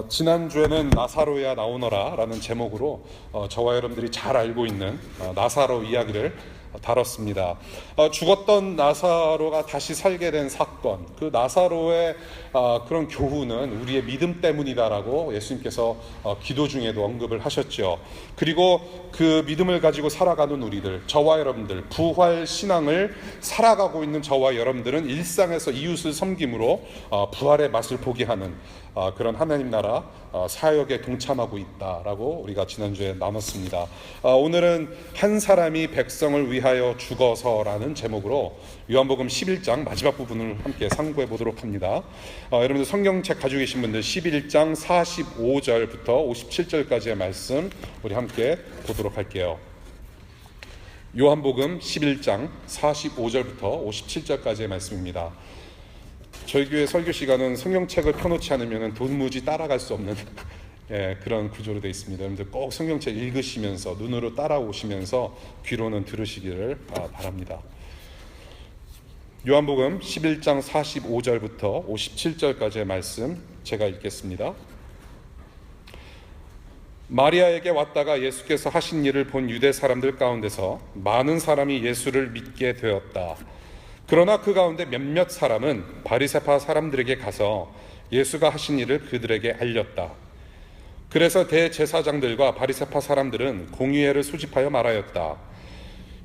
지난주에는 나사로야 나오너라 라는 제목으로 저와 여러분들이 잘 알고 있는 나사로 이야기를 다뤘습니다. 죽었던 나사로가 다시 살게 된 사건, 그 나사로의 그런 교훈은 우리의 믿음 때문이다라고 예수님께서 기도 중에도 언급을 하셨죠. 그리고 그 믿음을 가지고 살아가는 우리들, 저와 여러분들, 부활 신앙을 살아가고 있는 저와 여러분들은 일상에서 이웃을 섬김으로 부활의 맛을 보게 하는 그런 하나님 나라 사역에 동참하고 있다라고 우리가 지난주에 나눴습니다. 오늘은 한 사람이 백성을 위하여 죽어서라는 제목으로 요한복음 11장 마지막 부분을 함께 상고해 보도록 합니다. 여러분들 성경책 가지고 계신 분들 11장 45절부터 57절까지의 말씀 우리 함께 보도록 할게요. 요한복음 11장 45절부터 57절까지의 말씀입니다. 저희 교회 설교 시간은 성경책을 펴놓지 않으면 도무지 따라갈 수 없는 그런 구조로 되어 있습니다. 여러분들 꼭 성경책 읽으시면서 눈으로 따라오시면서 귀로는 들으시기를 바랍니다. 요한복음 11장 45절부터 57절까지의 말씀 제가 읽겠습니다. 마리아에게 왔다가 예수께서 하신 일을 본 유대 사람들 가운데서 많은 사람이 예수를 믿게 되었다. 그러나 그 가운데 몇몇 사람은 바리새파 사람들에게 가서 예수가 하신 일을 그들에게 알렸다. 그래서 대제사장들과 바리새파 사람들은 공의회를 소집하여 말하였다.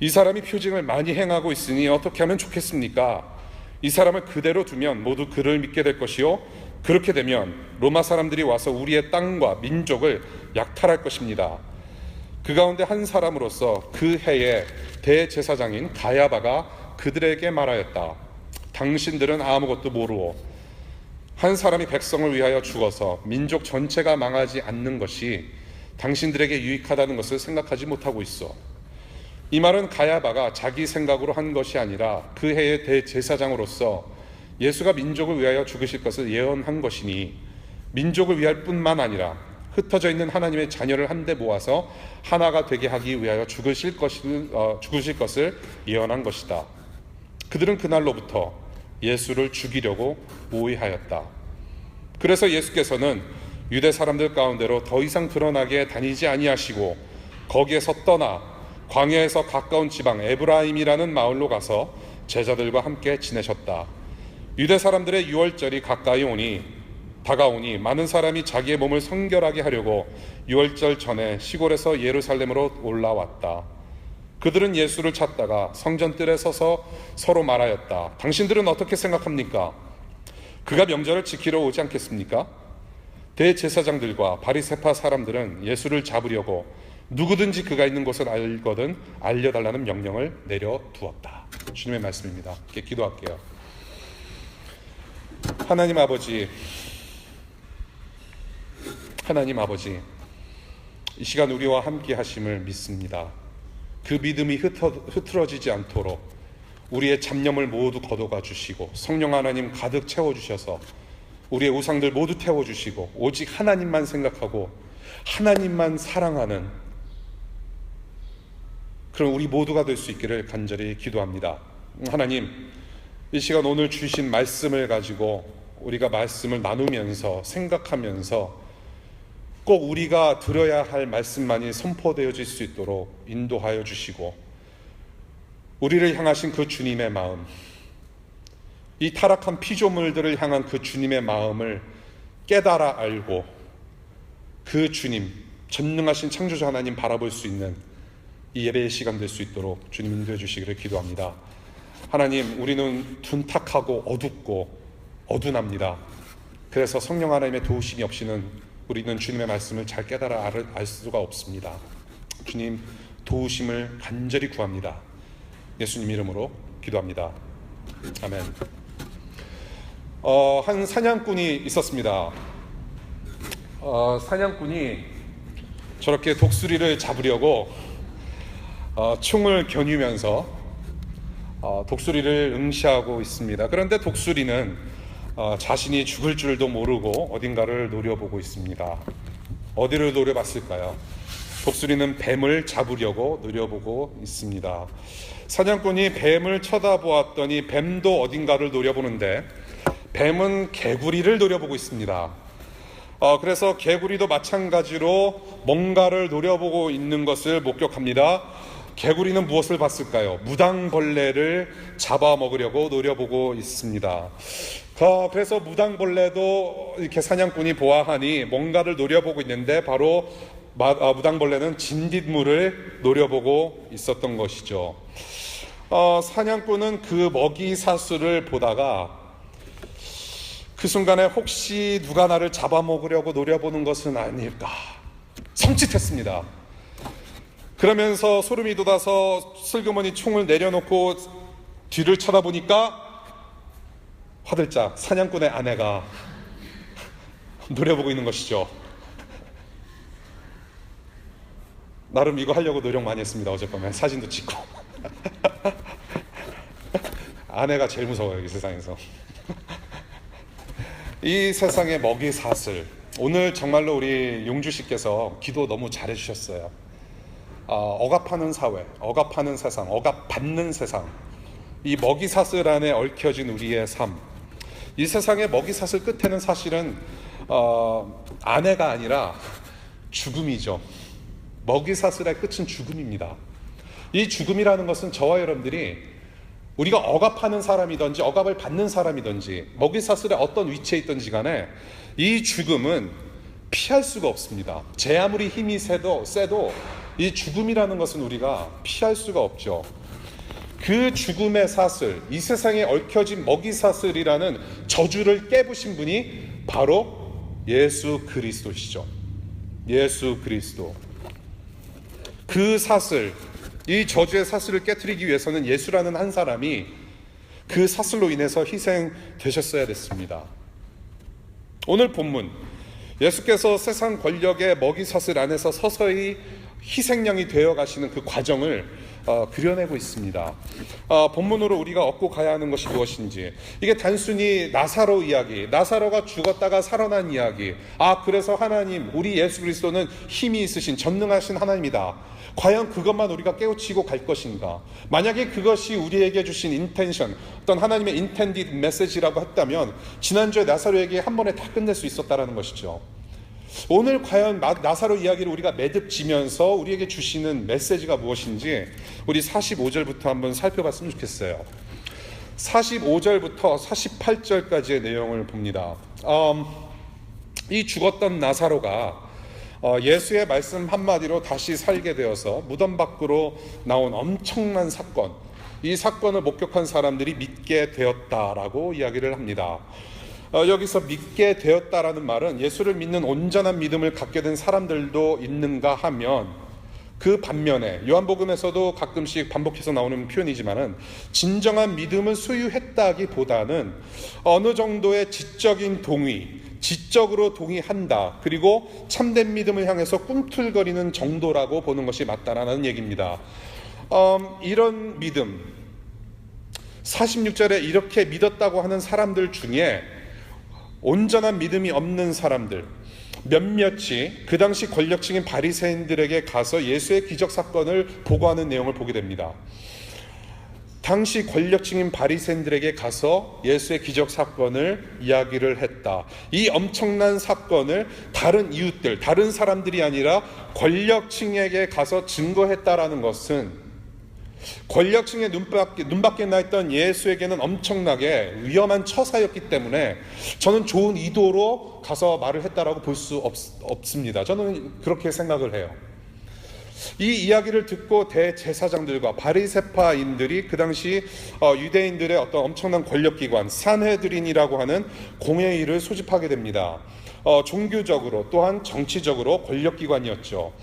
이 사람이 표징을 많이 행하고 있으니 어떻게 하면 좋겠습니까? 이 사람을 그대로 두면 모두 그를 믿게 될 것이요, 그렇게 되면 로마 사람들이 와서 우리의 땅과 민족을 약탈할 것입니다. 그 가운데 한 사람으로서 그 해의 대제사장인 가야바가 그들에게 말하였다. 당신들은 아무것도 모르오. 한 사람이 백성을 위하여 죽어서 민족 전체가 망하지 않는 것이 당신들에게 유익하다는 것을 생각하지 못하고 있어. 이 말은 가야바가 자기 생각으로 한 것이 아니라 그 해의 대제사장으로서 예수가 민족을 위하여 죽으실 것을 예언한 것이니, 민족을 위할 뿐만 아니라 흩어져 있는 하나님의 자녀를 한데 모아서 하나가 되게 하기 위하여 죽으실 것을 예언한 것이다. 그들은 그날로부터 예수를 죽이려고 모의하였다. 그래서 예수께서는 유대 사람들 가운데로 더 이상 드러나게 다니지 아니하시고 거기에서 떠나 광야에서 가까운 지방 에브라임이라는 마을로 가서 제자들과 함께 지내셨다. 유대 사람들의 유월절이 가까이 다가오니 많은 사람이 자기의 몸을 성결하게 하려고 유월절 전에 시골에서 예루살렘으로 올라왔다. 그들은 예수를 찾다가 성전 뜰에 서서 서로 말하였다. 당신들은 어떻게 생각합니까? 그가 명절을 지키러 오지 않겠습니까? 대제사장들과 바리새파 사람들은 예수를 잡으려고 누구든지 그가 있는 곳을 알거든 알려달라는 명령을 내려두었다. 주님의 말씀입니다. 이렇게 기도할게요. 하나님 아버지, 이 시간 우리와 함께 하심을 믿습니다. 그 믿음이 흐트러지지 않도록 우리의 잡념을 모두 걷어가 주시고 성령 하나님 가득 채워주셔서 우리의 우상들 모두 태워주시고 오직 하나님만 생각하고 하나님만 사랑하는 그런 우리 모두가 될 수 있기를 간절히 기도합니다. 하나님, 이 시간 오늘 주신 말씀을 가지고 우리가 말씀을 나누면서 생각하면서 꼭 우리가 들어야 할 말씀만이 선포되어질 수 있도록 인도하여 주시고, 우리를 향하신 그 주님의 마음, 이 타락한 피조물들을 향한 그 주님의 마음을 깨달아 알고 그 주님, 전능하신 창조자 하나님 바라볼 수 있는 이 예배의 시간 될 수 있도록 주님 인도해 주시기를 기도합니다. 하나님, 우리는 둔탁하고 어둡고 어둔합니다. 그래서 성령 하나님의 도우심이 없이는 우리는 주님의 말씀을 잘 깨달아 알 수가 없습니다. 주님 도우심을 간절히 구합니다. 예수님 이름으로 기도합니다. 아멘. 한 사냥꾼이 있었습니다. 사냥꾼이 저렇게 독수리를 잡으려고 총을 겨누면서 독수리를 응시하고 있습니다. 그런데 독수리는 자신이 죽을 줄도 모르고 어딘가를 노려보고 있습니다. 어디를 노려봤을까요? 독수리는 뱀을 잡으려고 노려보고 있습니다. 사냥꾼이 뱀을 쳐다보았더니 뱀도 어딘가를 노려보는데 뱀은 개구리를 노려보고 있습니다. 그래서 개구리도 마찬가지로 뭔가를 노려보고 있는 것을 목격합니다. 개구리는 무엇을 봤을까요? 무당벌레를 잡아먹으려고 노려보고 있습니다. 그래서 무당벌레도 이렇게 사냥꾼이 보아하니 뭔가를 노려보고 있는데 바로 무당벌레는 진딧물을 노려보고 있었던 것이죠. 사냥꾼은 그 먹이 사슬을 보다가 그 순간에 혹시 누가 나를 잡아먹으려고 노려보는 것은 아닐까 섬찟했습니다. 그러면서 소름이 돋아서 슬그머니 총을 내려놓고 뒤를 쳐다보니까 화들짝 사냥꾼의 아내가 노려보고 있는 것이죠. 나름 이거 하려고 노력 많이 했습니다. 어젯밤에 사진도 찍고. 아내가 제일 무서워요, 이 세상에서. 이 세상의 먹이 사슬, 오늘 정말로 우리 용주 씨께서 기도 너무 잘해 주셨어요. 억압하는 사회, 억압하는 세상, 억압받는 세상, 이 먹이 사슬 안에 얽혀진 우리의 삶, 이 세상의 먹이 사슬 끝에는 사실은 아내가 아니라 죽음이죠. 먹이 사슬의 끝은 죽음입니다. 이 죽음이라는 것은 저와 여러분들이 우리가 억압하는 사람이든지 억압을 받는 사람이든지 먹이 사슬의 어떤 위치에 있든지 간에 이 죽음은 피할 수가 없습니다. 제 아무리 힘이 세도 이 죽음이라는 것은 우리가 피할 수가 없죠. 그 죽음의 사슬, 이 세상에 얽혀진 먹이 사슬이라는 저주를 깨부신 분이 바로 예수 그리스도시죠. 예수 그리스도. 그 사슬, 이 저주의 사슬을 깨트리기 위해서는 예수라는 한 사람이 그 사슬로 인해서 희생되셨어야 됐습니다. 오늘 본문, 예수께서 세상 권력의 먹이 사슬 안에서 서서히 희생양이 되어 가시는 그 과정을 그려내고 있습니다. 본문으로 우리가 얻고 가야 하는 것이 무엇인지, 이게 단순히 나사로 이야기, 나사로가 죽었다가 살아난 이야기, 그래서 하나님, 우리 예수 그리스도는 힘이 있으신 전능하신 하나님이다, 과연 그것만 우리가 깨우치고 갈 것인가? 만약에 그것이 우리에게 주신 인텐션, 어떤 하나님의 인텐디드 메시지라고 했다면 지난주에 나사로 얘기 한 번에 다 끝낼 수 있었다라는 것이죠. 오늘 과연 나사로 이야기를 우리가 매듭지면서 우리에게 주시는 메시지가 무엇인지 우리 45절부터 한번 살펴봤으면 좋겠어요. 45절부터 48절까지의 내용을 봅니다. 이 죽었던 나사로가 예수의 말씀 한마디로 다시 살게 되어서 무덤 밖으로 나온 엄청난 사건, 이 사건을 목격한 사람들이 믿게 되었다라고 이야기를 합니다. 여기서 믿게 되었다라는 말은 예수를 믿는 온전한 믿음을 갖게 된 사람들도 있는가 하면, 그 반면에 요한복음에서도 가끔씩 반복해서 나오는 표현이지만은 진정한 믿음을 소유했다기보다는 어느 정도의 지적인 동의, 지적으로 동의한다, 그리고 참된 믿음을 향해서 꿈틀거리는 정도라고 보는 것이 맞다라는 얘기입니다. 이런 믿음, 46절에 이렇게 믿었다고 하는 사람들 중에 온전한 믿음이 없는 사람들 몇몇이 그 당시 권력층인 바리새인들에게 가서 예수의 기적 사건을 보고하는 내용을 보게 됩니다. 당시 권력층인 바리새인들에게 가서 예수의 기적 사건을 이야기를 했다. 이 엄청난 사건을 다른 이웃들, 다른 사람들이 아니라 권력층에게 가서 증거했다라는 것은 권력층의 눈밖에 나 있던 예수에게는 엄청나게 위험한 처사였기 때문에 저는 좋은 의도로 가서 말을 했다라고 볼 수 없습니다. 저는 그렇게 생각을 해요. 이 이야기를 듣고 대제사장들과 바리새파인들이 그 당시 유대인들의 어떤 엄청난 권력기관 산헤드린이라고 하는 공회의를 소집하게 됩니다. 종교적으로 또한 정치적으로 권력기관이었죠.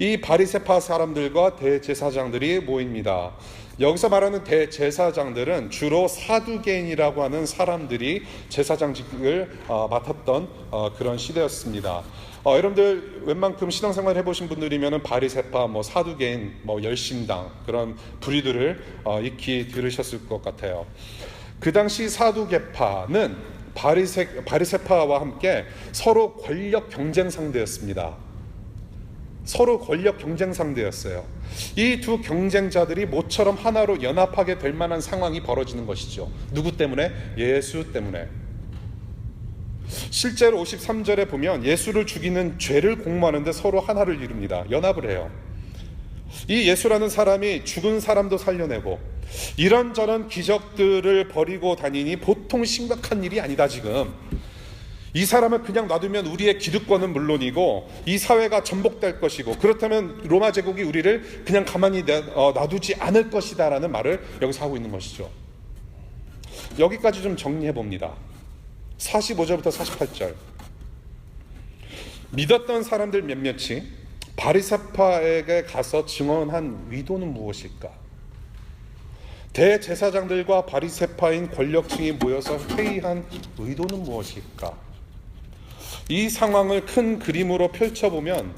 이 바리새파 사람들과 대제사장들이 모입니다. 여기서 말하는 대제사장들은 주로 사두개인이라고 하는 사람들이 제사장직을 맡았던 그런 시대였습니다. 여러분들 웬만큼 신앙생활 해보신 분들이면 바리새파, 사두개인, 열심당 그런 부류들을 익히 들으셨을 것 같아요. 그 당시 사두개파는 바리새파와 함께 서로 권력 경쟁 상대였습니다. 서로 권력 경쟁 상대였어요. 이 두 경쟁자들이 모처럼 하나로 연합하게 될 만한 상황이 벌어지는 것이죠. 누구 때문에? 예수 때문에. 실제로 53절에 보면 예수를 죽이는 죄를 공모하는데 서로 하나를 이룹니다. 연합을 해요. 이 예수라는 사람이 죽은 사람도 살려내고 이런저런 기적들을 벌이고 다니니 보통 심각한 일이 아니다. 지금 이 사람을 그냥 놔두면 우리의 기득권은 물론이고 이 사회가 전복될 것이고, 그렇다면 로마 제국이 우리를 그냥 가만히 놔두지 않을 것이다 라는 말을 여기서 하고 있는 것이죠. 여기까지 좀 정리해 봅니다. 45절부터 48절. 믿었던 사람들 몇몇이 바리새파에게 가서 증언한 위도는 무엇일까? 대제사장들과 바리새파인 권력층이 모여서 회의한 의도는 무엇일까? 이 상황을 큰 그림으로 펼쳐보면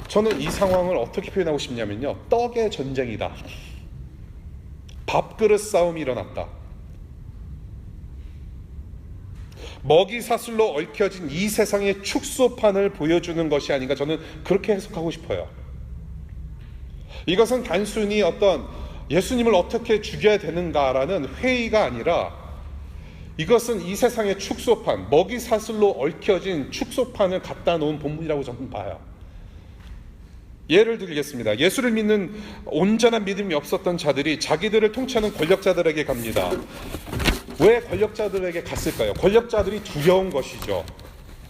저는 이 상황을 어떻게 표현하고 싶냐면요, 떡의 전쟁이다. 밥그릇 싸움이 일어났다. 먹이 사슬로 얽혀진 이 세상의 축소판을 보여주는 것이 아닌가, 저는 그렇게 해석하고 싶어요. 이것은 단순히 어떤 예수님을 어떻게 죽여야 되는가라는 회의가 아니라 이것은 이 세상의 축소판, 먹이 사슬로 얽혀진 축소판을 갖다 놓은 본문이라고 저는 봐요. 예를 들겠습니다. 예수를 믿는 온전한 믿음이 없었던 자들이 자기들을 통치하는 권력자들에게 갑니다. 왜 권력자들에게 갔을까요? 권력자들이 두려운 것이죠.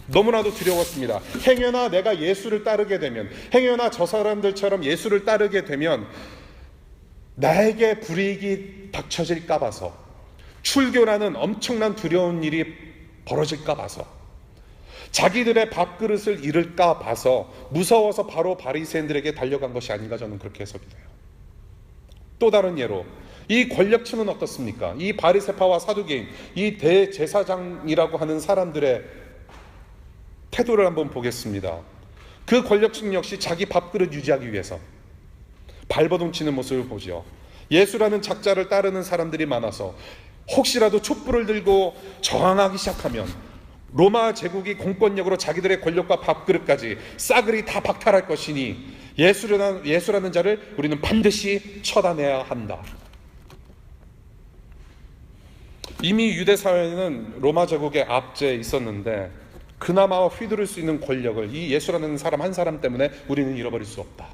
너무나도 두려웠습니다. 행여나 내가 예수를 따르게 되면, 행여나 저 사람들처럼 예수를 따르게 되면 나에게 불이익이 닥쳐질까 봐서, 출교라는 엄청난 두려운 일이 벌어질까 봐서, 자기들의 밥그릇을 잃을까 봐서 무서워서 바로 바리새인들에게 달려간 것이 아닌가, 저는 그렇게 해석이 돼요. 또 다른 예로 이 권력층은 어떻습니까? 이 바리새파와 사두개인, 이 대제사장이라고 하는 사람들의 태도를 한번 보겠습니다. 그 권력층 역시 자기 밥그릇 유지하기 위해서 발버둥 치는 모습을 보죠. 예수라는 작자를 따르는 사람들이 많아서 혹시라도 촛불을 들고 저항하기 시작하면 로마 제국이 공권력으로 자기들의 권력과 밥그릇까지 싸그리 다 박탈할 것이니 예수라는 자를 우리는 반드시 처단해야 한다. 이미 유대 사회는 로마 제국의 압제에 있었는데 그나마 휘두를 수 있는 권력을 이 예수라는 사람 한 사람 때문에 우리는 잃어버릴 수 없다.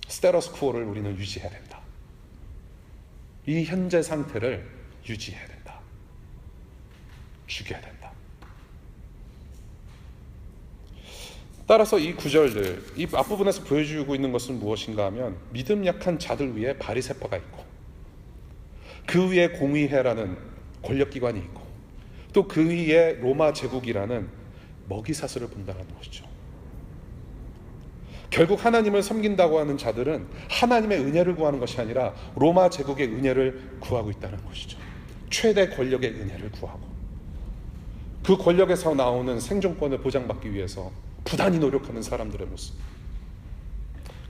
스테러스쿠어를 우리는 유지해야 된다. 이 현재 상태를 유지해야 된다. 죽여야 된다. 따라서 이 구절들, 이 앞부분에서 보여주고 있는 것은 무엇인가 하면 믿음 약한 자들 위에 바리새파가 있고, 그 위에 공의회라는 권력기관이 있고, 또 그 위에 로마 제국이라는 먹이사슬을 본다는 것이죠. 결국 하나님을 섬긴다고 하는 자들은 하나님의 은혜를 구하는 것이 아니라 로마 제국의 은혜를 구하고 있다는 것이죠. 최대 권력의 은혜를 구하고, 그 권력에서 나오는 생존권을 보장받기 위해서 부단히 노력하는 사람들의 모습,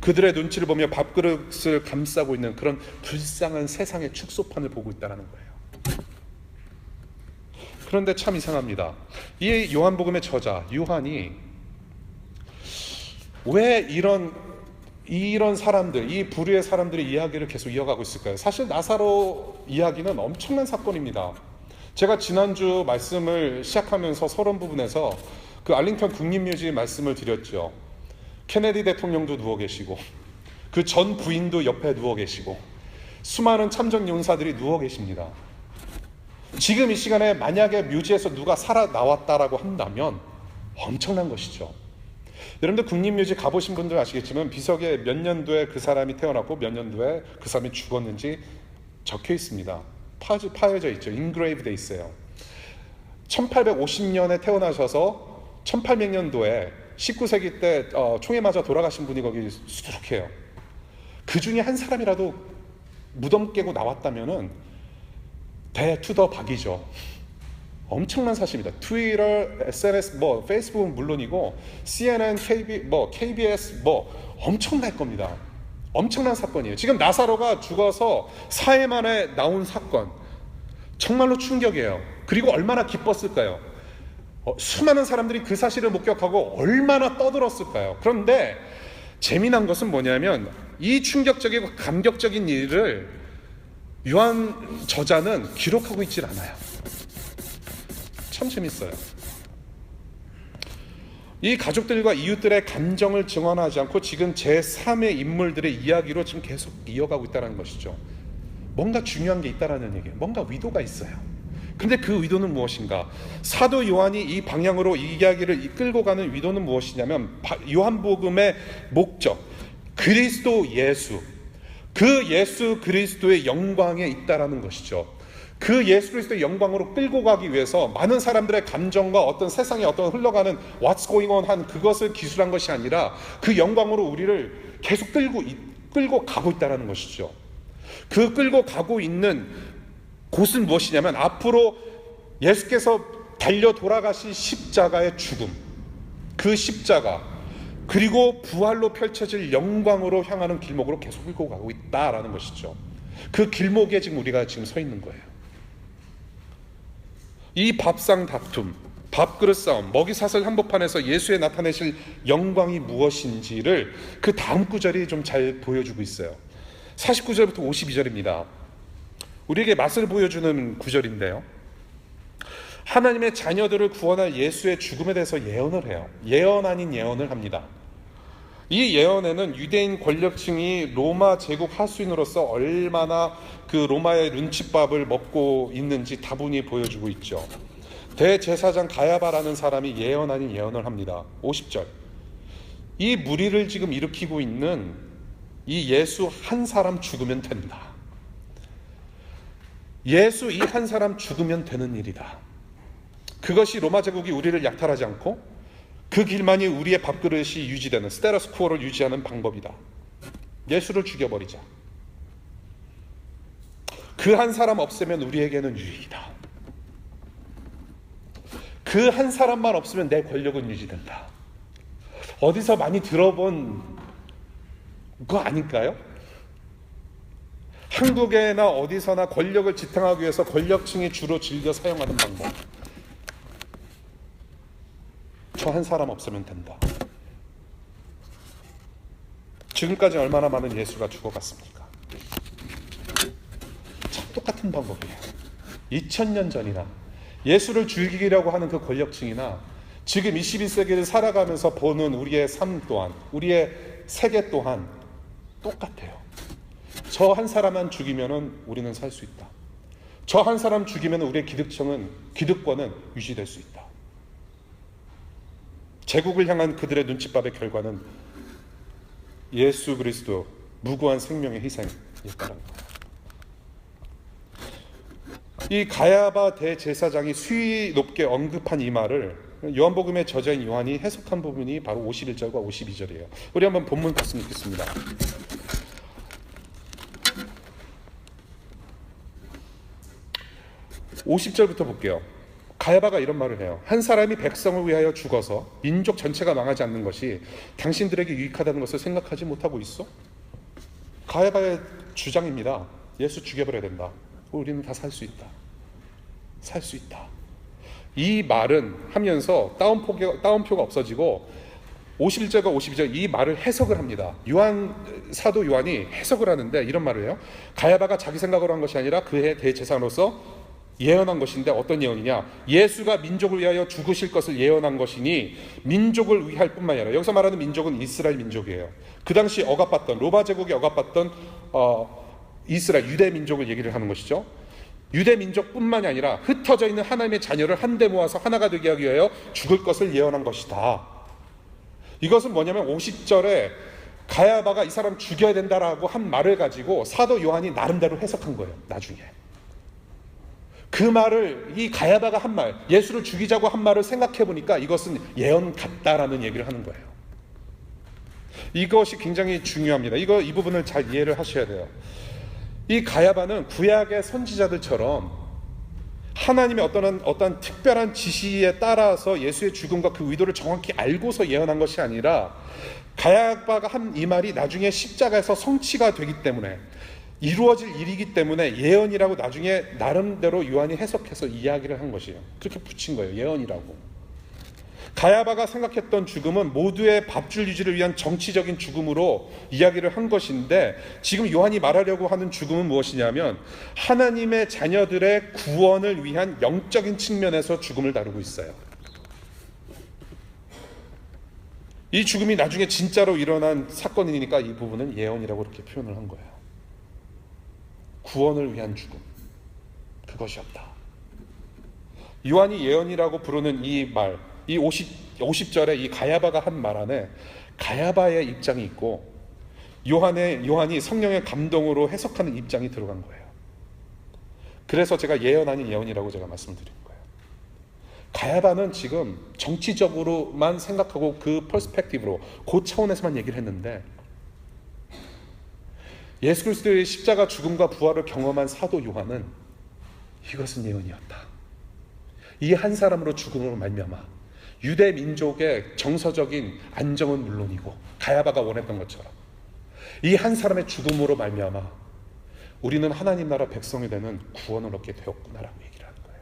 그들의 눈치를 보며 밥그릇을 감싸고 있는 그런 불쌍한 세상의 축소판을 보고 있다는 거예요. 그런데 참 이상합니다. 이 요한복음의 저자 요한이 왜 이런 사람들, 이 부류의 사람들의 이야기를 계속 이어가고 있을까요? 사실 나사로 이야기는 엄청난 사건입니다. 제가 지난주 말씀을 시작하면서 서론 부분에서 그 알링턴 국립묘지 말씀을 드렸죠. 케네디 대통령도 누워 계시고, 그 전 부인도 옆에 누워 계시고, 수많은 참전 용사들이 누워 계십니다. 지금 이 시간에 만약에 묘지에서 누가 살아나왔다라고 한다면 엄청난 것이죠. 여러분들 국립묘지 가보신 분들 아시겠지만 비석에 몇 년도에 그 사람이 태어났고 몇 년도에 그 사람이 죽었는지 적혀 있습니다. 파여져 있죠. 인그레이브 돼 있어요. 1850년에 태어나셔서 1800년도에 19세기 때 총에 맞아 돌아가신 분이 거기 수두룩해요. 그 중에 한 사람이라도 무덤 깨고 나왔다면은 대투더박이죠. 엄청난 사실입니다. 트위터, SNS, 페이스북은 물론이고 CNN, KBS 엄청날 겁니다. 엄청난 사건이에요. 지금 나사로가 죽어서 사흘 만에 나온 사건, 정말로 충격이에요. 그리고 얼마나 기뻤을까요? 수많은 사람들이 그 사실을 목격하고 얼마나 떠들었을까요? 그런데 재미난 것은 뭐냐면 이 충격적이고 감격적인 일을 요한 저자는 기록하고 있질 않아요. 참 재밌어요. 이 가족들과 이웃들의 감정을 증언하지 않고 지금 제3의 인물들의 이야기로 지금 계속 이어가고 있다는 것이죠. 뭔가 중요한 게 있다는 얘기예요. 뭔가 의도가 있어요. 근데 그 의도는 무엇인가? 사도 요한이 이 방향으로 이 이야기를 이끌고 가는 의도는 무엇이냐면 요한복음의 목적, 그리스도 예수, 그 예수 그리스도의 영광에 있다라는 것이죠. 그 예수 그리스도의 영광으로 끌고 가기 위해서 많은 사람들의 감정과 어떤 세상에 어떤 흘러가는 what's going on 한 그것을 기술한 것이 아니라 그 영광으로 우리를 계속 끌고 가고 있다는 것이죠. 그 끌고 가고 있는 곳은 무엇이냐면 앞으로 예수께서 달려 돌아가신 십자가의 죽음, 그 십자가, 그리고 부활로 펼쳐질 영광으로 향하는 길목으로 계속 끌고 가고 있다라는 것이죠. 그 길목에 지금 우리가 지금 서 있는 거예요. 이 밥상 다툼, 밥그릇 싸움, 먹이사슬 한복판에서 예수의 나타내실 영광이 무엇인지를 그 다음 구절이 좀 잘 보여주고 있어요. 49절부터 52절입니다. 우리에게 맛을 보여주는 구절인데요. 하나님의 자녀들을 구원할 예수의 죽음에 대해서 예언을 해요. 예언 아닌 예언을 합니다. 이 예언에는 유대인 권력층이 로마 제국 하수인으로서 얼마나 그 로마의 눈칫밥을 먹고 있는지 다분히 보여주고 있죠. 대제사장 가야바라는 사람이 예언 아닌 예언을 합니다. 50절. 이 무리를 지금 일으키고 있는 이 예수 한 사람 죽으면 된다. 예수 이 한 사람 죽으면 되는 일이다. 그것이 로마 제국이 우리를 약탈하지 않고 그 길만이 우리의 밥그릇이 유지되는 스테라스코어를 유지하는 방법이다. 예수를 죽여버리자. 그 한 사람 없애면 우리에게는 유익이다. 그 한 사람만 없으면 내 권력은 유지된다. 어디서 많이 들어본 거 아닐까요? 한국에나 어디서나 권력을 지탱하기 위해서 권력층이 주로 즐겨 사용하는 방법. 저 한 사람 없으면 된다. 지금까지 얼마나 많은 예수가 죽어갔습니까? 참 똑같은 방법이에요. 2000년 전이나 예수를 죽이려고 하는 그 권력층이나 지금 21세기를 살아가면서 보는 우리의 삶 또한, 우리의 세계 또한 똑같아요. 저 한 사람만 죽이면 우리는 살 수 있다. 저 한 사람 죽이면 우리의 기득권은 유지될 수 있다. 제국을 향한 그들의 눈칫밥의 결과는 예수 그리스도 무고한 생명의 희생이었다는 거예요. 이 가야바 대제사장이 수위 높게 언급한 이 말을 요한복음의 저자인 요한이 해석한 부분이 바로 51절과 52절이에요. 우리 한번 본문 봤으면 좋겠습니다. 50절부터 볼게요. 가야바가 이런 말을 해요. 한 사람이 백성을 위하여 죽어서 민족 전체가 망하지 않는 것이 당신들에게 유익하다는 것을 생각하지 못하고 있어? 가야바의 주장입니다. 예수 죽여버려야 된다. 우리는 다 살 수 있다. 살 수 있다. 이 말은 하면서 따옴표가 없어지고 51절과 52절 이 말을 해석을 합니다. 사도 요한이 해석을 하는데 이런 말을 해요. 가야바가 자기 생각으로 한 것이 아니라 그의 대제사장으로서 예언한 것인데 어떤 예언이냐? 예수가 민족을 위하여 죽으실 것을 예언한 것이니 민족을 위할 뿐만 아니라, 여기서 말하는 민족은 이스라엘 민족이에요. 그 당시 억압받던, 로마 제국에 억압받던 이스라엘 유대 민족을 얘기를 하는 것이죠. 유대 민족뿐만이 아니라 흩어져 있는 하나님의 자녀를 한데 모아서 하나가 되게 하기 위하여 죽을 것을 예언한 것이다. 이것은 뭐냐면 50절에 가야바가 이 사람 죽여야 된다라고 한 말을 가지고 사도 요한이 나름대로 해석한 거예요. 나중에 그 말을, 이 가야바가 한 말, 예수를 죽이자고 한 말을 생각해 보니까 이것은 예언 같다라는 얘기를 하는 거예요. 이것이 굉장히 중요합니다. 이 부분을 잘 이해를 하셔야 돼요. 이 가야바는 구약의 선지자들처럼 하나님의 어떤 특별한 지시에 따라서 예수의 죽음과 그 의도를 정확히 알고서 예언한 것이 아니라, 가야바가 한 이 말이 나중에 십자가에서 성취가 되기 때문에, 이루어질 일이기 때문에 예언이라고 나중에 나름대로 요한이 해석해서 이야기를 한 것이에요. 그렇게 붙인 거예요. 예언이라고. 가야바가 생각했던 죽음은 모두의 밥줄 유지를 위한 정치적인 죽음으로 이야기를 한 것인데, 지금 요한이 말하려고 하는 죽음은 무엇이냐면 하나님의 자녀들의 구원을 위한 영적인 측면에서 죽음을 다루고 있어요. 이 죽음이 나중에 진짜로 일어난 사건이니까 이 부분은 예언이라고 이렇게 표현을 한 거예요. 구원을 위한 죽음, 그것이었다. 요한이 예언이라고 부르는 이 말, 이 50절에 이 가야바가 한 말 안에 가야바의 입장이 있고 요한이 성령의 감동으로 해석하는 입장이 들어간 거예요. 그래서 제가 예언 아닌 예언이라고 제가 말씀드린 거예요. 가야바는 지금 정치적으로만 생각하고 그 퍼스펙티브로, 그 차원에서만 얘기를 했는데, 예수 그리스도의 십자가 죽음과 부활을 경험한 사도 요한은 이것은 예언이었다. 이 한 사람으로 죽음으로 말미암아 유대 민족의 정서적인 안정은 물론이고, 가야바가 원했던 것처럼 이 한 사람의 죽음으로 말미암아 우리는 하나님 나라 백성이 되는 구원을 얻게 되었구나라고 얘기를 하는 거예요.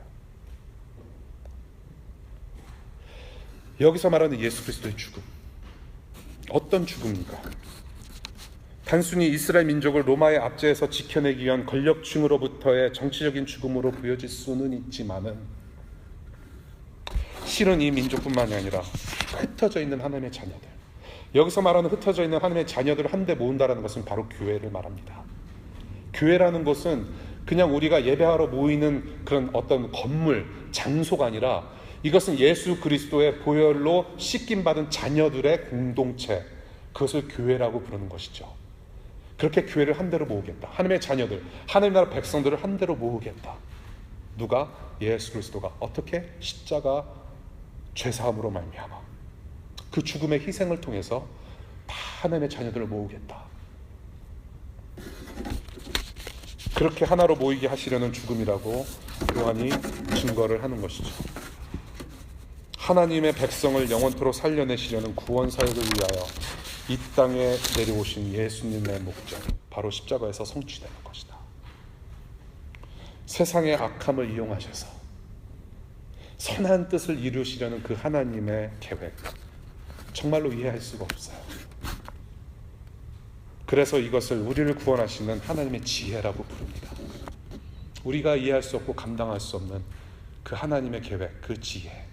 여기서 말하는 예수 그리스도의 죽음, 어떤 죽음인가? 단순히 이스라엘 민족을 로마의 압제에서 지켜내기 위한 권력층으로부터의 정치적인 죽음으로 보여질 수는 있지만은, 실은 이 민족뿐만이 아니라 흩어져 있는 하나님의 자녀들, 여기서 말하는 흩어져 있는 하나님의 자녀들을 한데 모은다라는 것은 바로 교회를 말합니다. 교회라는 것은 그냥 우리가 예배하러 모이는 그런 어떤 건물, 장소가 아니라 이것은 예수 그리스도의 보혈로 씻김받은 자녀들의 공동체, 그것을 교회라고 부르는 것이죠. 그렇게 교회를 한데로 모으겠다. 하나님의 자녀들, 하나님 나라 백성들을 한데로 모으겠다. 누가? 예수 그리스도가. 어떻게? 십자가 죄사함으로 말미암아 그 죽음의 희생을 통해서 다 하나님의 자녀들을 모으겠다. 그렇게 하나로 모이게 하시려는 죽음이라고 요한이 증거를 하는 것이죠. 하나님의 백성을 영원토록 살려내시려는 구원 사역을 위하여 이 땅에 내려오신 예수님의 목적, 바로 십자가에서 성취되는 것이다. 세상의 악함을 이용하셔서 선한 뜻을 이루시려는 그 하나님의 계획, 정말로 이해할 수가 없어요. 그래서 이것을 우리를 구원하시는 하나님의 지혜라고 부릅니다. 우리가 이해할 수 없고 감당할 수 없는 그 하나님의 계획, 그 지혜,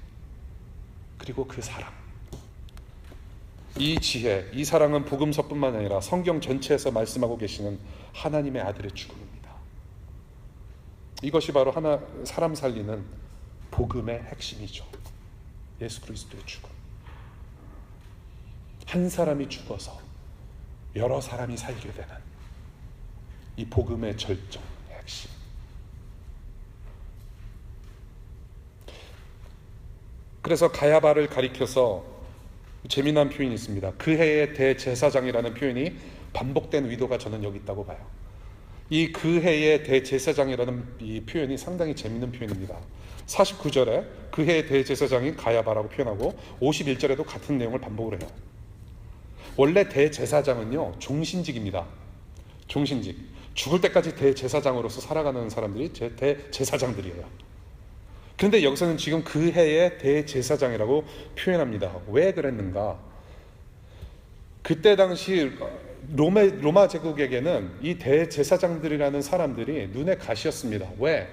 그리고 그 사랑. 이 지혜, 이 사랑은 복음서뿐만 아니라 성경 전체에서 말씀하고 계시는 하나님의 아들의 죽음입니다. 이것이 바로 사람 살리는 복음의 핵심이죠. 예수 그리스도의 죽음. 한 사람이 죽어서 여러 사람이 살게 되는 이 복음의 절정, 핵심. 그래서 가야바를 가리켜서 재미난 표현이 있습니다. 그 해의 대제사장이라는 표현이 반복된 의도가 저는 여기 있다고 봐요. 이 그 해의 대제사장이라는 이 표현이 상당히 재미있는 표현입니다. 49절에 그 해의 대제사장인 가야바라고 표현하고 51절에도 같은 내용을 반복을 해요. 원래 대제사장은요, 종신직입니다. 종신직. 죽을 때까지 대제사장으로서 살아가는 사람들이 대제사장들이에요. 그런데 여기서는 지금 그 해의 대제사장이라고 표현합니다. 왜 그랬는가? 그때 당시 로마 제국에게는 이 대제사장들이라는 사람들이 눈에 가시였습니다. 왜?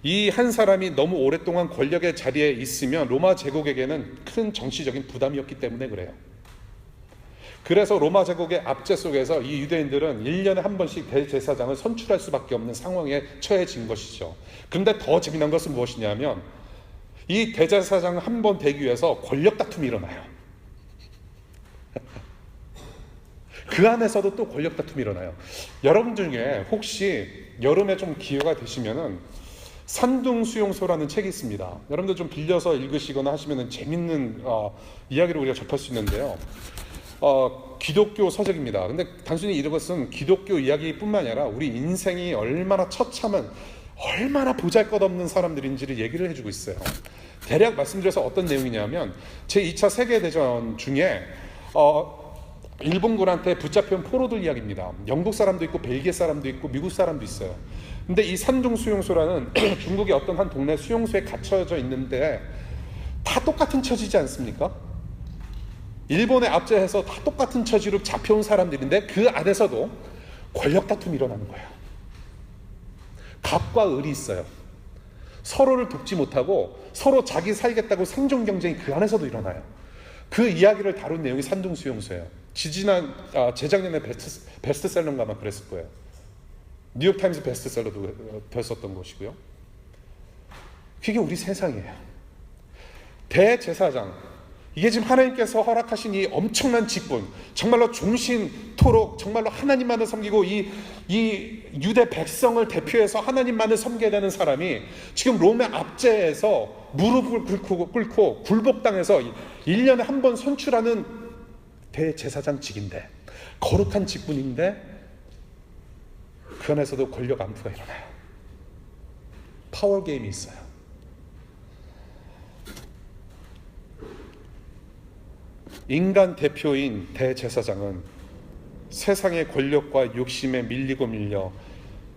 이 한 사람이 너무 오랫동안 권력의 자리에 있으면 로마 제국에게는 큰 정치적인 부담이었기 때문에 그래요. 그래서 로마 제국의 압제 속에서 이 유대인들은 1년에 한 번씩 대제사장을 선출할 수밖에 없는 상황에 처해진 것이죠. 그런데 더 재미난 것은 무엇이냐면 이 대제사장 한 번 되기 위해서 권력 다툼이 일어나요. 그 안에서도 또 권력 다툼이 일어나요. 여러분 중에 혹시 여름에 좀 기회가 되시면은 산둥수용소라는 책이 있습니다. 여러분들 좀 빌려서 읽으시거나 하시면은 재밌는 이야기를 우리가 접할 수 있는데요. 기독교 서적입니다. 근데 단순히 이것은 기독교 이야기뿐만 아니라 우리 인생이 얼마나 처참한, 얼마나 보잘것없는 사람들인지를 얘기를 해주고 있어요. 대략 말씀드려서 어떤 내용이냐면 제2차 세계대전 중에 일본군한테 붙잡힌 포로들 이야기입니다. 영국 사람도 있고 벨기에 사람도 있고 미국 사람도 있어요. 근데 이 산둥수용소라는 중국의 어떤 한 동네 수용소에 갇혀져 있는데 다 똑같은 처지지 않습니까? 일본에 압제해서 다 똑같은 처지로 잡혀온 사람들인데 그 안에서도 권력 다툼이 일어나는 거예요. 갑과 을이 있어요. 서로를 돕지 못하고 서로 자기 살겠다고 생존 경쟁이 그 안에서도 일어나요. 그 이야기를 다룬 내용이 산둥수용소예요. 재작년에 베스트셀러인가 아마 그랬을 거예요. 뉴욕타임스 베스트셀러도 됐었던 것이고요. 그게 우리 세상이에요. 대제사장, 이게 지금 하나님께서 허락하신 이 엄청난 직분, 정말로 종신토록 정말로 하나님만을 섬기고 이 유대 백성을 대표해서 하나님만을 섬겨야 되는 사람이 지금 롬의 압제에서 무릎을 꿇고 굴복당해서 1년에 한 번 선출하는 대제사장직인데, 거룩한 직분인데 그 안에서도 권력 암투가 일어나요. 파워 게임이 있어요. 인간 대표인 대제사장은 세상의 권력과 욕심에 밀려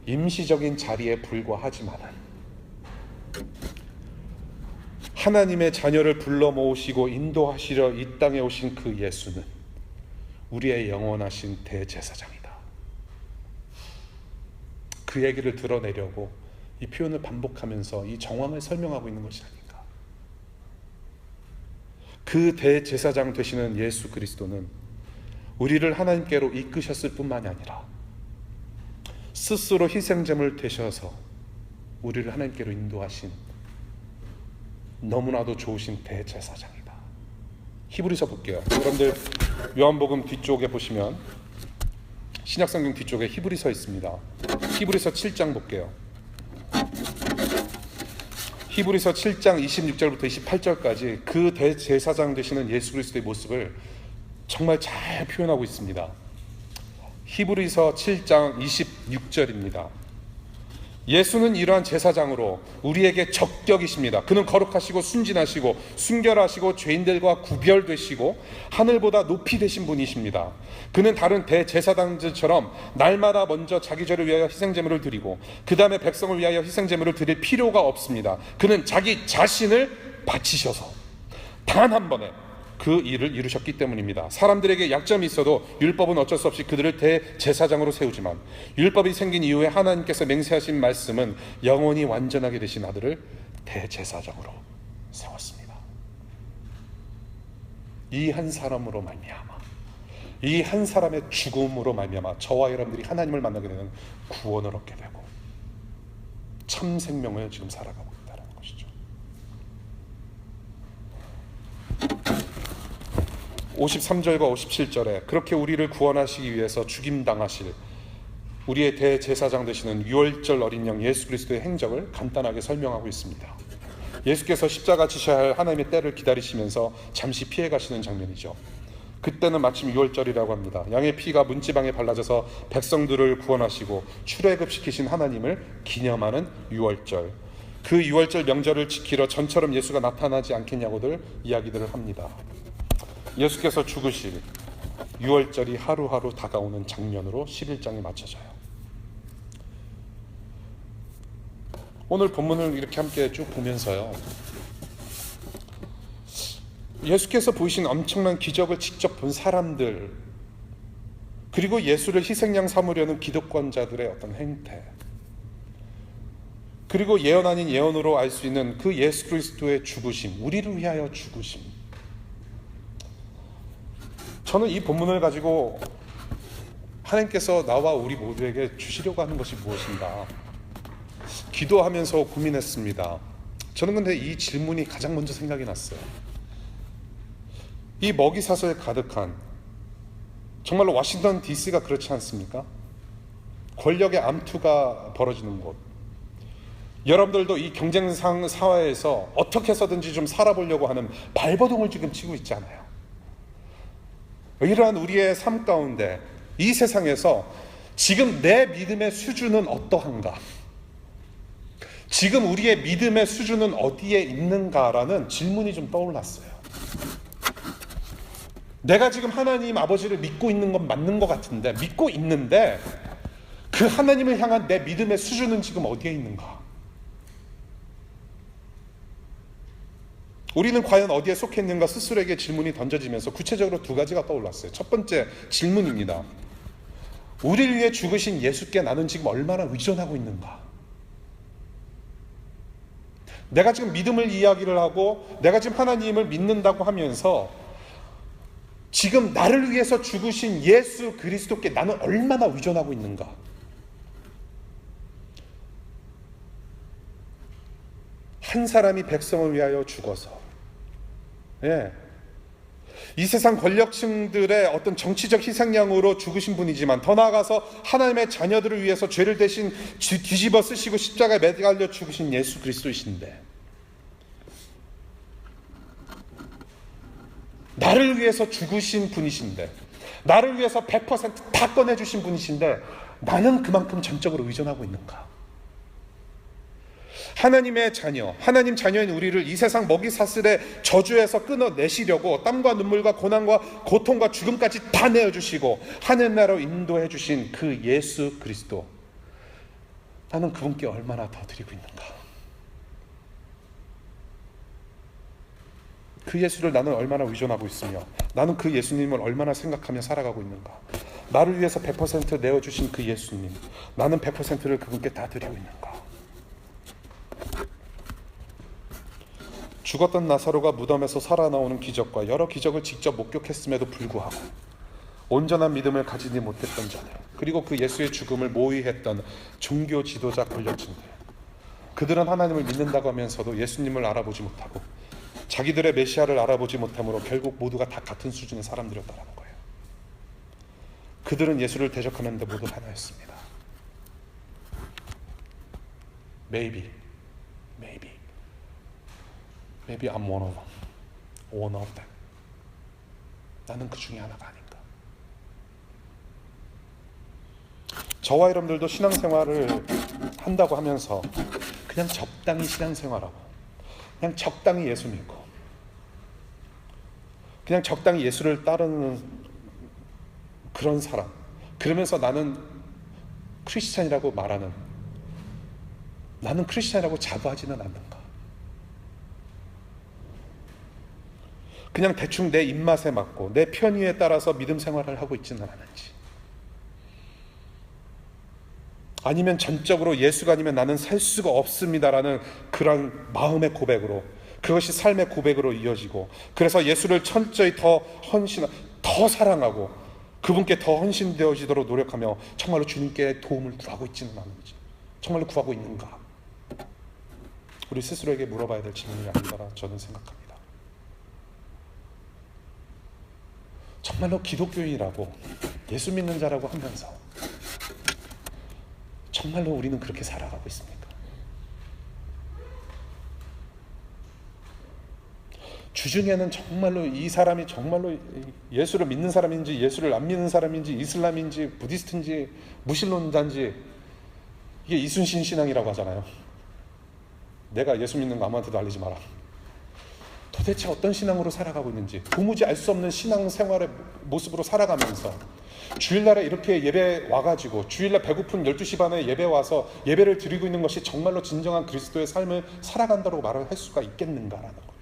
임시적인 자리에 불과하지만은 하나님의 자녀를 불러 모으시고 인도하시려 이 땅에 오신 그 예수는 우리의 영원하신 대제사장이다. 그 얘기를 드러내려고 이 표현을 반복하면서 이 정황을 설명하고 있는 것이 아닌가. 그 대제사장 되시는 예수 그리스도는 우리를 하나님께로 이끄셨을 뿐만이 아니라 스스로 희생제물 되셔서 우리를 하나님께로 인도하신 너무나도 좋으신 대제사장이다. 히브리서 볼게요. 여러분들 요한복음 뒤쪽에 보시면, 신약성경 뒤쪽에 히브리서 있습니다. 히브리서 7장 볼게요. 히브리서 7장 26절부터 28절까지 그 대제사장 되시는 예수 그리스도의 모습을 정말 잘 표현하고 있습니다. 히브리서 7장 26절입니다. 예수는 이러한 제사장으로 우리에게 적격이십니다. 그는 거룩하시고 순진하시고 순결하시고 죄인들과 구별되시고 하늘보다 높이 되신 분이십니다. 그는 다른 대제사장들처럼 날마다 먼저 자기 죄를 위하여 희생제물을 드리고 그 다음에 백성을 위하여 희생제물을 드릴 필요가 없습니다. 그는 자기 자신을 바치셔서 단 한 번에 그 일을 이루셨기 때문입니다. 사람들에게 약점이 있어도 율법은 어쩔 수 없이 그들을 대제사장으로 세우지만 율법이 생긴 이후에 하나님께서 맹세하신 말씀은 영원히 완전하게 되신 아들을 대제사장으로 세웠습니다. 이 한 사람으로 말미암아, 이 한 사람의 죽음으로 말미암아 저와 여러분들이 하나님을 만나게 되는 구원을 얻게 되고 참 생명을 지금 살아가고 있다는 것이죠. 53절과 57절에 그렇게 우리를 구원하시기 위해서 죽임당하실 우리의 대제사장 되시는 유월절 어린 양 예수 그리스도의 행적을 간단하게 설명하고 있습니다. 예수께서 십자가 지셔야 할 하나님의 때를 기다리시면서 잠시 피해 가시는 장면이죠. 그때는 마침 유월절이라고 합니다. 양의 피가 문지방에 발라져서 백성들을 구원하시고 출애굽시키신 하나님을 기념하는 유월절. 그 유월절 명절을 지키러 전처럼 예수가 나타나지 않겠냐고들 이야기들을 합니다. 예수께서 죽으실 유월절이 하루하루 다가오는 장면으로 11장이 맞춰져요. 오늘 본문을 이렇게 함께 쭉 보면서요, 예수께서 보이신 엄청난 기적을 직접 본 사람들, 그리고 예수를 희생양 삼으려는 기득권자들의 어떤 행태, 그리고 예언 아닌 예언으로 알 수 있는 그 예수 그리스도의 죽으심, 우리를 위하여 죽으심, 저는 이 본문을 가지고 하나님께서 나와 우리 모두에게 주시려고 하는 것이 무엇인가 기도하면서 고민했습니다. 저는 근데 이 질문이 가장 먼저 생각이 났어요. 이 먹이사슬 가득한, 정말로 워싱턴 DC가 그렇지 않습니까? 권력의 암투가 벌어지는 곳, 여러분들도 이 경쟁상 사회에서 어떻게 해서든지 좀 살아보려고 하는 발버둥을 지금 치고 있잖아요. 이러한 우리의 삶 가운데 이 세상에서 지금 내 믿음의 수준은 어떠한가, 지금 우리의 믿음의 수준은 어디에 있는가라는 질문이 좀 떠올랐어요. 내가 지금 하나님 아버지를 믿고 있는 건 맞는 것 같은데, 믿고 있는데 그 하나님을 향한 내 믿음의 수준은 지금 어디에 있는가? 우리는 과연 어디에 속했는가 스스로에게 질문이 던져지면서 구체적으로 두 가지가 떠올랐어요. 첫 번째 질문입니다. 우리를 위해 죽으신 예수께 나는 지금 얼마나 의존하고 있는가? 내가 지금 믿음을 이야기를 하고 내가 지금 하나님을 믿는다고 하면서 지금 나를 위해서 죽으신 예수 그리스도께 나는 얼마나 의존하고 있는가? 한 사람이 백성을 위하여 죽어서 이 세상 권력층들의 어떤 정치적 희생양으로 죽으신 분이지만 더 나아가서 하나님의 자녀들을 위해서 죄를 대신 뒤집어 쓰시고 십자가에 매달려 죽으신 예수 그리스도이신데 나를 위해서 죽으신 분이신데 나를 위해서 100%다 꺼내주신 분이신데 나는 그만큼 전적으로 의존하고 있는가? 하나님의 자녀, 하나님 자녀인 우리를 이 세상 먹이사슬의 저주에서 끊어내시려고 땀과 눈물과 고난과 고통과 죽음까지 다 내어주시고 하늘나라로 인도해 주신 그 예수 그리스도, 나는 그분께 얼마나 더 드리고 있는가? 그 예수를 나는 얼마나 의존하고 있으며 나는 그 예수님을 얼마나 생각하며 살아가고 있는가? 나를 위해서 100% 내어주신 그 예수님, 나는 100%를 그분께 다 드리고 있는가? 죽었던 나사로가 무덤에서 살아나오는 기적과 여러 기적을 직접 목격했음에도 불구하고 온전한 믿음을 가지지 못했던 자들, 그리고 그 예수의 죽음을 모의했던 종교 지도자 권력층들, 그들은 하나님을 믿는다고 하면서도 예수님을 알아보지 못하고 자기들의 메시아를 알아보지 못함으로 결국 모두가 다 같은 수준의 사람들이었다는 거예요. 그들은 예수를 대적하는데 모두 하나였습니다. Maybe I'm one of them. 나는 그 중에 하나가 아닌가. 저와 여러분들도 신앙생활을 한다고 하면서 그냥 적당히 신앙생활하고 그냥 적당히 예수 믿고 그냥 적당히 예수를 따르는 그런 사람, 그러면서 나는 크리스찬이라고 말하는, 나는 크리스찬이라고 자부하지는 않는가? 그냥 대충 내 입맛에 맞고 내 편의에 따라서 믿음 생활을 하고 있지는 않은지, 아니면 전적으로 예수가 아니면 나는 살 수가 없습니다라는 그런 마음의 고백으로, 그것이 삶의 고백으로 이어지고, 그래서 예수를 철저히 더 사랑하고 그분께 더 헌신되어지도록 노력하며 정말로 주님께 도움을 구하고 있지는 않은지, 정말로 구하고 있는가? 우리 스스로에게 물어봐야 될 질문이 아닌가라 저는 생각합니다. 정말로 기독교인이라고 예수 믿는 자라고 하면서 정말로 우리는 그렇게 살아가고 있습니까? 주중에는 정말로 이 사람이 정말로 예수를 믿는 사람인지 예수를 안 믿는 사람인지 이슬람인지 부디스트인지 무신론자인지, 이게 이순신 신앙이라고 하잖아요. 내가 예수 믿는 거 아무한테도 알리지 마라. 도대체 어떤 신앙으로 살아가고 있는지 도무지 알 수 없는 신앙생활의 모습으로 살아가면서 주일날에 이렇게 예배 와가지고 주일날 배고픈 12시 반에 예배 와서 예배를 드리고 있는 것이 정말로 진정한 그리스도의 삶을 살아간다고 말을 할 수가 있겠는가라는 거예요.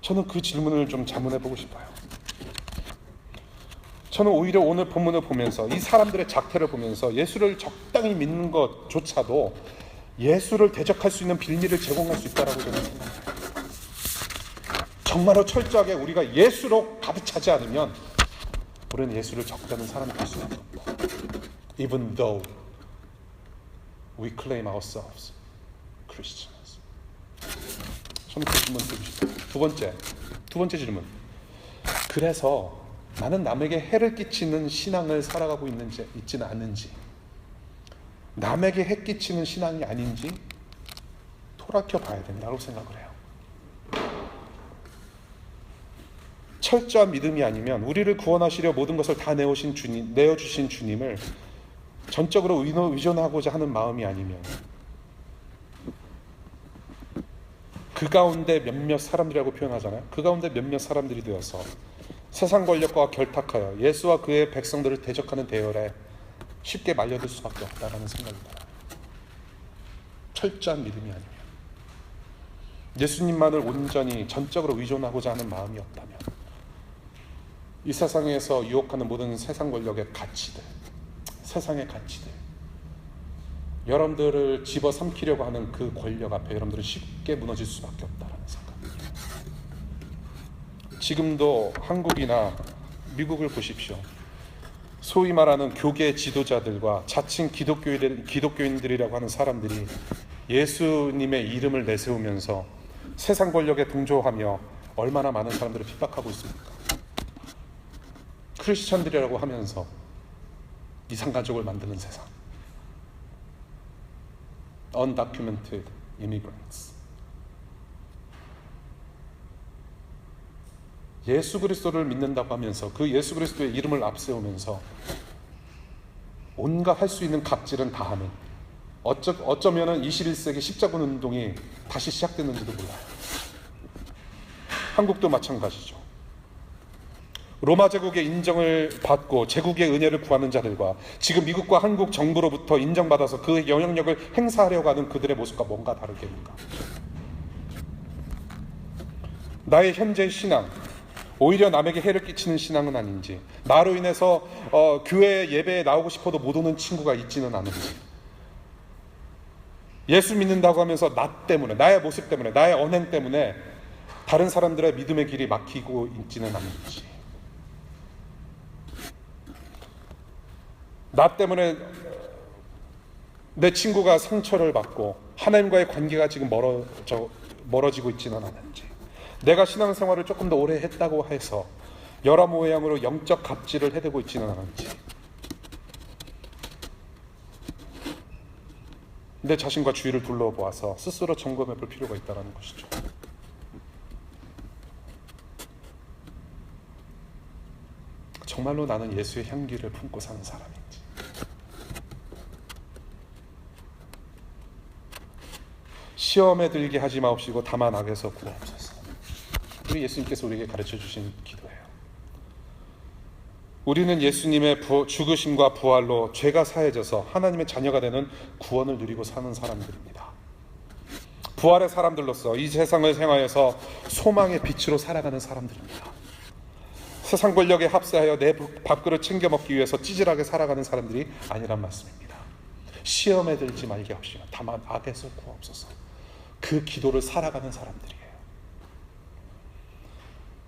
저는 그 질문을 좀 자문해보고 싶어요. 저는 오히려 오늘 본문을 보면서 이 사람들의 작태를 보면서 예수를 적당히 믿는 것조차도 예수를 대적할 수 있는 빌미를 제공할 수 있다고 저는 생각합니다. 정말로 철저하게 우리가 예수로 가득 차지 않으면 우리는 예수를 적다는 사람이 될 수밖에 없다. Even though we claim ourselves Christians. 저는 그 질문 드리고 싶어요. 두 번째 질문. 그래서 나는 남에게 해를 끼치는 신앙을 살아가고 있지는 않은지, 남에게 해 끼치는 신앙이 아닌지 돌아켜 봐야 된다고 생각을 해요. 철저한 믿음이 아니면 우리를 구원하시려 모든 것을 다 내어주신 주님을 전적으로 의존하고자 하는 마음이 아니면 그 가운데 몇몇 사람들이라고 표현하잖아요. 그 가운데 몇몇 사람들이 되어서 세상 권력과 결탁하여 예수와 그의 백성들을 대적하는 대열에 쉽게 말려들 수밖에 없다라는 생각이 들어요. 철저한 믿음이 아니면. 예수님만을 온전히 전적으로 의존하고자 하는 마음이 없다면 이 세상에서 유혹하는 모든 세상 권력의 가치들, 세상의 가치들, 여러분들을 집어삼키려고 하는 그 권력 앞에 여러분들은 쉽게 무너질 수밖에 없다는 생각입니다. 지금도 한국이나 미국을 보십시오. 소위 말하는 교계 지도자들과 자칭 기독교인들이라고 하는 사람들이 예수님의 이름을 내세우면서 세상 권력에 동조하며 얼마나 많은 사람들을 핍박하고 있습니까? 크리스천들이라고 하면서 이상가족을 만드는 세상. Undocumented immigrants. 예수 그리스도를 믿는다고 하면서 그 예수 그리스도의 이름을 앞세우면서 온갖 할 수 있는 갑질은 다 하는, 어쩌면은 21세기 십자군 운동이 다시 시작됐는지도 몰라요. 한국도 마찬가지죠. 로마 제국의 인정을 받고 제국의 은혜를 구하는 자들과 지금 미국과 한국 정부로부터 인정받아서 그 영향력을 행사하려고 하는 그들의 모습과 뭔가 다르겠는가? 나의 현재 신앙, 오히려 남에게 해를 끼치는 신앙은 아닌지, 나로 인해서 교회 예배에 나오고 싶어도 못 오는 친구가 있지는 않은지, 예수 믿는다고 하면서 나 때문에, 나의 모습 때문에, 나의 언행 때문에 다른 사람들의 믿음의 길이 막히고 있지는 않은지, 나 때문에 내 친구가 상처를 받고 하나님과의 관계가 지금 멀어지고 있지는 않은지, 내가 신앙생활을 조금 더 오래 했다고 해서 여러 모양으로 영적 갑질을 해대고 있지는 않은지, 내 자신과 주위를 둘러보아서 스스로 점검해 볼 필요가 있다는 것이죠. 정말로 나는 예수의 향기를 품고 사는 사람인지, 시험에 들게 하지 마옵시고 다만 악에서 구하옵소서. 우리 예수님께서 우리에게 가르쳐 주신 기도예요. 우리는 예수님의 죽으심과 부활로 죄가 사해져서 하나님의 자녀가 되는 구원을 누리고 사는 사람들입니다. 부활의 사람들로서 이 세상을 생활해서 소망의 빛으로 살아가는 사람들입니다. 세상 권력에 합세하여 내 밥그릇 챙겨 먹기 위해서 찌질하게 살아가는 사람들이 아니란 말씀입니다. 시험에 들지 말게 하옵시고 다만 악에서 구하옵소서. 그 기도를 살아가는 사람들이에요.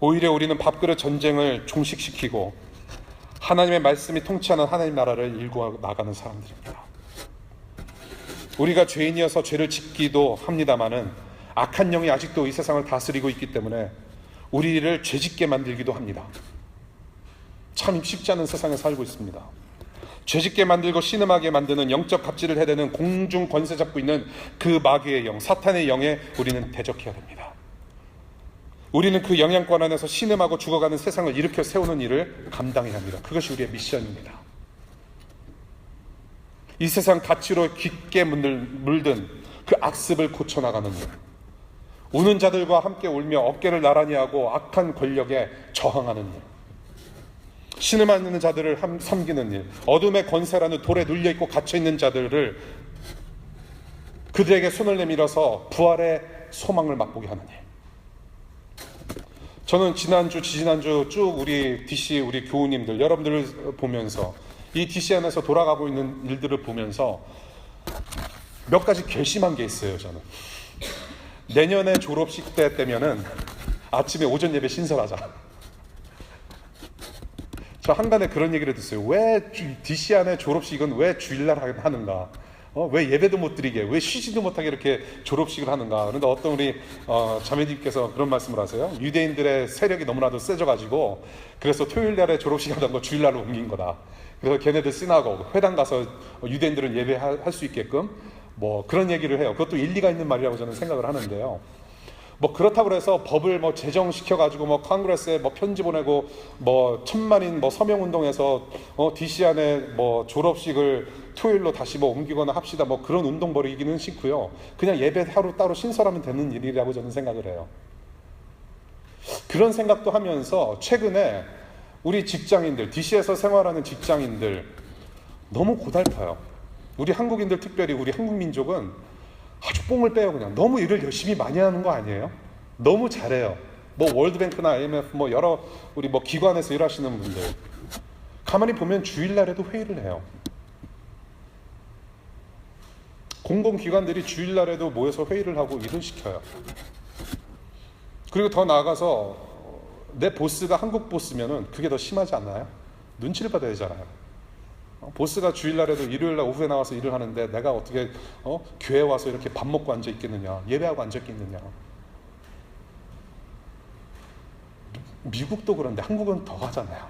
오히려 우리는 밥그릇 전쟁을 종식시키고 하나님의 말씀이 통치하는 하나님 나라를 일구어 나가는 사람들입니다. 우리가 죄인이어서 죄를 짓기도 합니다마는 악한 영이 아직도 이 세상을 다스리고 있기 때문에 우리를 죄짓게 만들기도 합니다. 참 쉽지 않은 세상에 살고 있습니다. 죄짓게 만들고 신음하게 만드는 영적 갑질을 해대는 공중 권세 잡고 있는 그 마귀의 영, 사탄의 영에 우리는 대적해야 됩니다. 우리는 그 영향권 안에서 신음하고 죽어가는 세상을 일으켜 세우는 일을 감당해야 합니다. 그것이 우리의 미션입니다. 이 세상 가치로 깊게 물든 그 악습을 고쳐나가는 일, 우는 자들과 함께 울며 어깨를 나란히 하고 악한 권력에 저항하는 일, 신음하는 자들을 섬기는 일, 어둠의 권세라는 돌에 눌려있고 갇혀있는 자들을 그들에게 손을 내밀어서 부활의 소망을 맛보게 하는 일. 저는 지난주 쭉 우리 DC 우리 교우님들 여러분들을 보면서 이 DC 안에서 돌아가고 있는 일들을 보면서 몇 가지 결심한 게 있어요. 저는 내년에 졸업식 때면은 아침에 오전 예배 신설하자. 저 한간에 그런 얘기를 듣어요. 왜 DC 안에 졸업식은 왜 주일날 하는가? 왜 예배도 못 드리게, 왜 쉬지도 못하게 이렇게 졸업식을 하는가? 그런데 어떤 우리 자매님께서 그런 말씀을 하세요. 유대인들의 세력이 너무나도 세져가지고 그래서 토요일 날에 졸업식 하던 거 주일날로 옮긴 거다. 그래서 걔네들 시나고그 회당 가서 유대인들은 예배할 수 있게끔 뭐 그런 얘기를 해요. 그것도 일리가 있는 말이라고 저는 생각을 하는데요. 뭐 그렇다고 해서 법을 뭐 제정시켜가지고 뭐 컨그레스에 뭐 편지 보내고 뭐 1000만인 뭐 서명운동해서 DC 안에 뭐 졸업식을 토요일로 다시 뭐 옮기거나 합시다 뭐 그런 운동 벌이기는 싫고요. 그냥 예배 하루 따로 신설하면 되는 일이라고 저는 생각을 해요. 그런 생각도 하면서 최근에 우리 직장인들, DC에서 생활하는 직장인들 너무 고달파요. 우리 한국인들 특별히 우리 한국 민족은 아주 뽕을 빼요. 그냥 너무 일을 열심히 많이 하는 거 아니에요? 너무 잘해요. 뭐 월드뱅크나 IMF 뭐 여러 우리 뭐 기관에서 일하시는 분들 가만히 보면 주일날에도 회의를 해요. 공공기관들이 주일날에도 모여서 회의를 하고 일을 시켜요. 그리고 더 나아가서 내 보스가 한국 보스면은 그게 더 심하지 않나요? 눈치를 받아야 되잖아요. 보스가 주일날에도 일요일날 오후에 나와서 일을 하는데 내가 어떻게 교회 와서 이렇게 밥 먹고 앉아 있겠느냐, 예배하고 앉아 있겠느냐. 미국도 그런데 한국은 더 하잖아요.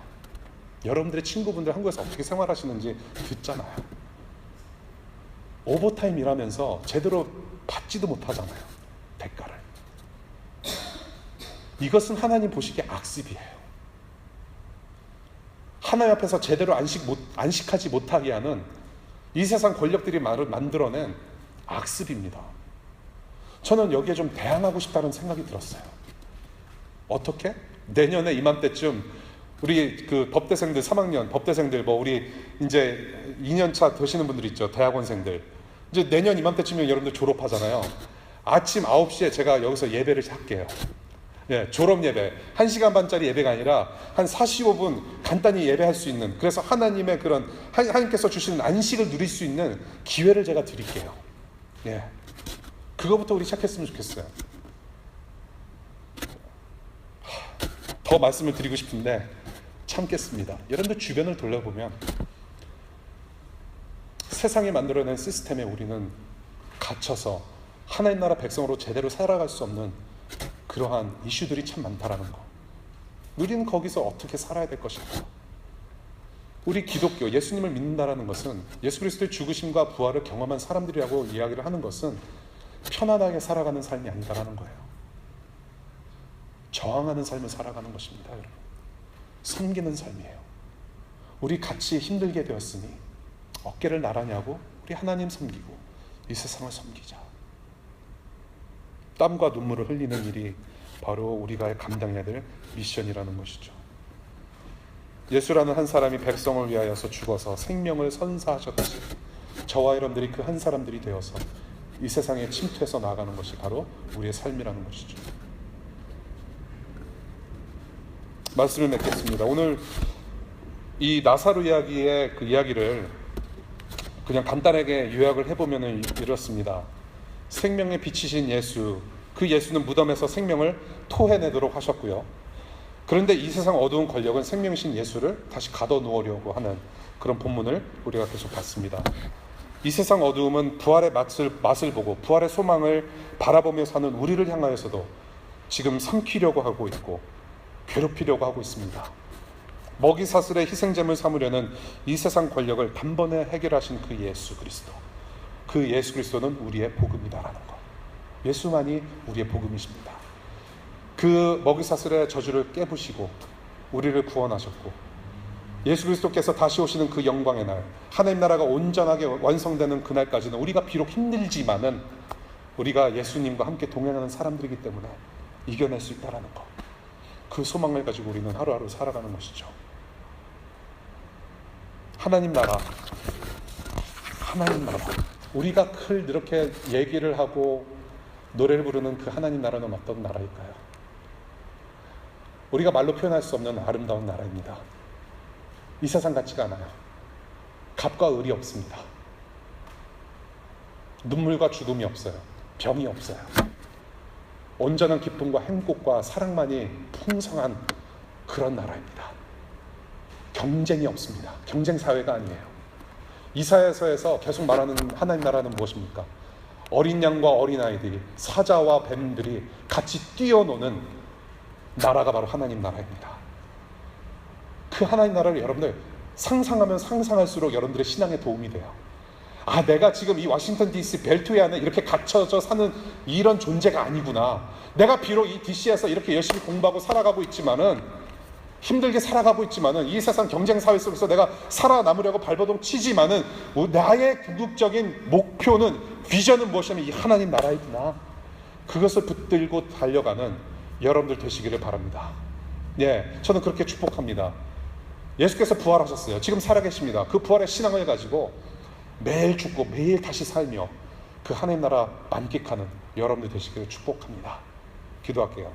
여러분들의 친구분들 한국에서 어떻게 생활하시는지 듣잖아요. 오버타임 일하면서 제대로 받지도 못하잖아요. 대가를. 이것은 하나님 보시기에 악습이에요. 하나님 앞에서 제대로 안식하지 못하게 하는 이 세상 권력들이 만들어낸 악습입니다. 저는 여기에 좀 대항하고 싶다는 생각이 들었어요. 어떻게? 내년에 이맘때쯤 우리 그 법대생들 3학년 법대생들 뭐 우리 이제 2년차 되시는 분들 있죠. 대학원생들. 이제 내년 이맘때쯤이면 여러분들 졸업하잖아요. 아침 9시에 제가 여기서 예배를 할게요. 예, 졸업 예배. 1시간 반짜리 예배가 아니라 한 45분 간단히 예배할 수 있는, 그래서 하나님의 그런 하나님께서 주시는 안식을 누릴 수 있는 기회를 제가 드릴게요. 예. 그거부터 우리 시작했으면 좋겠어요. 더 말씀을 드리고 싶은데 참겠습니다. 여러분들 주변을 돌려보면 세상이 만들어낸 시스템에 우리는 갇혀서 하나님 나라 백성으로 제대로 살아갈 수 없는 그러한 이슈들이 참 많다라는 거. 우리는 거기서 어떻게 살아야 될 것인가? 우리 기독교, 예수님을 믿는다라는 것은, 예수 그리스도의 죽으심과 부활을 경험한 사람들이라고 이야기를 하는 것은 편안하게 살아가는 삶이 아니다라는 거예요. 저항하는 삶을 살아가는 것입니다, 여러분. 섬기는 삶이에요. 우리 같이 힘들게 되었으니 어깨를 나란히 하고 우리 하나님 섬기고 이 세상을 섬기자. 땀과 눈물을 흘리는 일이 바로 우리가 감당해야 될 미션이라는 것이죠. 예수라는 한 사람이 백성을 위하여서 죽어서 생명을 선사하셨듯이 저와 여러분들이 그 한 사람들이 되어서 이 세상에 침투해서 나아가는 것이 바로 우리의 삶이라는 것이죠. 말씀을 맺겠습니다. 오늘 이 나사로 이야기의 그 이야기를 그냥 간단하게 요약을 해보면 이렇습니다. 생명의 빛이신 예수, 그 예수는 무덤에서 생명을 토해내도록 하셨고요. 그런데 이 세상 어두운 권력은 생명이신 예수를 다시 가둬놓으려고 하는 그런 본문을 우리가 계속 봤습니다. 이 세상 어두움은 부활의 맛을 보고 부활의 소망을 바라보며 사는 우리를 향하여서도 지금 삼키려고 하고 있고 괴롭히려고 하고 있습니다. 먹이 사슬의 희생제물 삼으려는 이 세상 권력을 단번에 해결하신 그 예수 그리스도, 그 예수 그리스도는 우리의 복음이다라는 것. 예수만이 우리의 복음이십니다. 그 먹이 사슬의 저주를 깨부시고 우리를 구원하셨고, 예수 그리스도께서 다시 오시는 그 영광의 날, 하나님 나라가 온전하게 완성되는 그날까지는 우리가 비록 힘들지만은 우리가 예수님과 함께 동행하는 사람들이기 때문에 이겨낼 수 있다라는 것. 그 소망을 가지고 우리는 하루하루 살아가는 것이죠. 하나님 나라, 하나님 나라. 우리가 늘 이렇게 얘기를 하고 노래를 부르는 그 하나님 나라는 어떤 나라일까요? 우리가 말로 표현할 수 없는 아름다운 나라입니다. 이 세상 같지가 않아요. 갑과 을이 없습니다. 눈물과 죽음이 없어요. 병이 없어요. 온전한 기쁨과 행복과 사랑만이 풍성한 그런 나라입니다. 경쟁이 없습니다. 경쟁 사회가 아니에요. 이사야서에서 계속 말하는 하나님 나라는 무엇입니까? 어린 양과 어린 아이들이, 사자와 뱀들이 같이 뛰어노는 나라가 바로 하나님 나라입니다. 그 하나님 나라를 여러분들 상상하면 상상할수록 여러분들의 신앙에 도움이 돼요. 아, 내가 지금 이 워싱턴 DC 벨트웨이 안에 이렇게 갇혀져 사는 이런 존재가 아니구나. 내가 비록 이 DC에서 이렇게 열심히 공부하고 살아가고 있지만은, 힘들게 살아가고 있지만은, 이 세상 경쟁 사회 속에서 내가 살아남으려고 발버둥 치지만은 나의 궁극적인 목표는, 비전은 무엇이냐면 이 하나님 나라이구나. 그것을 붙들고 달려가는 여러분들 되시기를 바랍니다. 예, 저는 그렇게 축복합니다. 예수께서 부활하셨어요. 지금 살아계십니다. 그 부활의 신앙을 가지고 매일 죽고 매일 다시 살며 그 하나님 나라 만끽하는 여러분들 되시기를 축복합니다. 기도할게요.